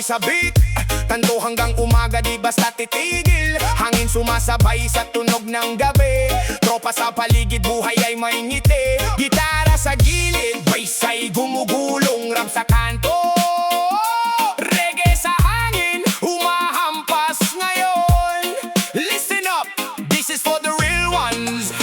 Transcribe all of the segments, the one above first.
sa beat. Tanto hanggang umaga di basta titigil. Hangin sumasabay sa tunog ng gabi. Tropa sa paligid, buhay ay may ngiti. Gitara sa gilid, bass ay gumugulong. Rap sa kanto, reggae sa hangin, humahampas ngayon. Listen up, this is for the real ones.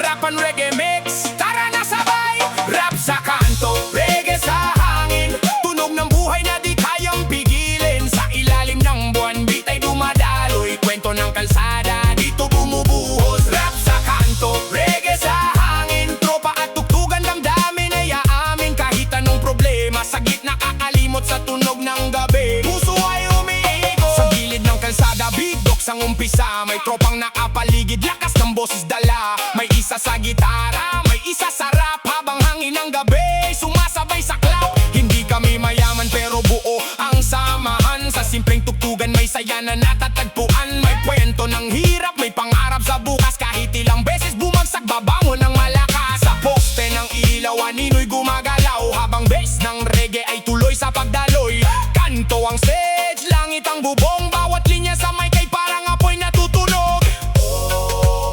Rap and reggae mix, tara na sabay. Rap sa kanto, reggae sa hangin, tunog ng buhay na di kayang pigilin. Sa ilalim ng buwan, beat ay dumadaloy. Kwento ng kalsada, dito bumubuhos. Rap sa kanto, reggae sa hangin, tropa at tugtugan, damdamin ay aamin. Kahit anong problema, sa gitna kakalimot sa tunog ng gabi. Puso ay umiikot sa gilid ng kalsada, bigok sang umpisa. May tropang nakapaligid, lakas ng boses dala. May isa sa gitara, may isa sa rap. Habang hangin ng gabi, sumasabay sa clap. Hindi kami mayaman pero buo ang samahan. Sa simpleng tugtugan may saya na natatagpuan. May kwento ng hirap, may pangarap sa bukas. Kahit ilang beses bumagsak, babangon ng malakas. Sa poste ng ilaw, anino'y gumagalaw. Habang bass ng reggae ay tuloy sa pagdaloy. Kanto ang stage, langit ang bubong. Bawat linya sa mic ay parang apoy na tutunog.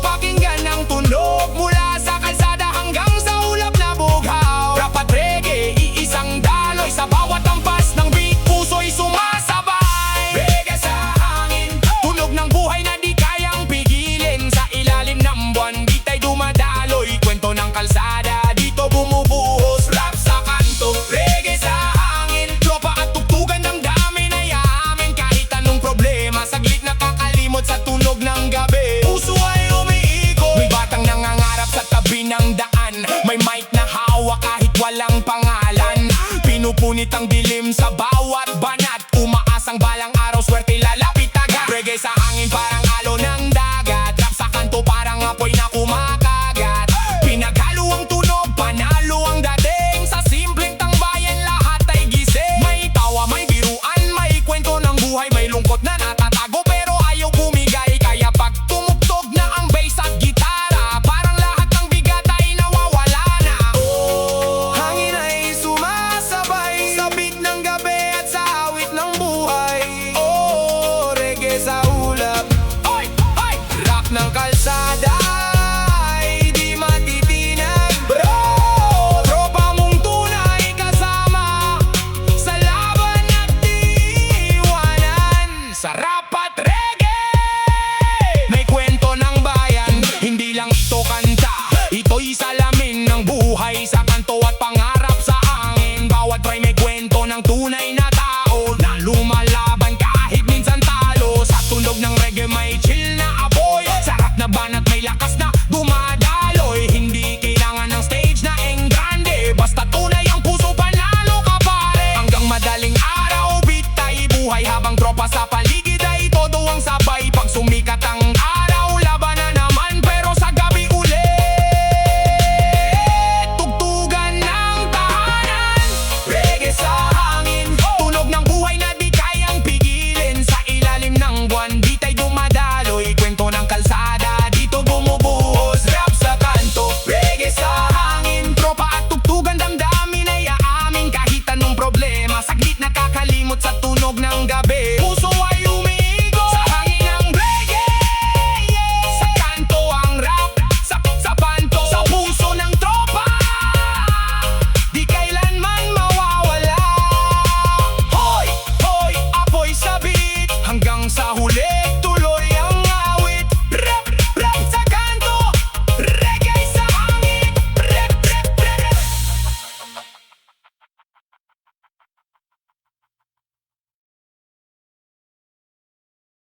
Pakinggan ang tunog mula sa kalsada hanggang sa ulap na bughaw. Rap at reggae, iisang daloy. Sa bawat ampas ng beat, puso'y sumasabay. Reggae sa hangin, tunog ng buhay na di kayang pigilin. Sa ilalim ng buwan, beat ay dumadaloy. Kwento ng kalsada, dito bumubuhos. Rap sa kanto, reggae sa hangin, tropa at tugtugan, damdamin ay aamin. Kahit anong problema, saglit nakakalimot sa tunog ng gabi. Puso ay umiikot, may batang nangangarap sa tabi ng daan. May mic na hawak kahit walang pangalan. Pinupunit ang dilim sa bawat banana.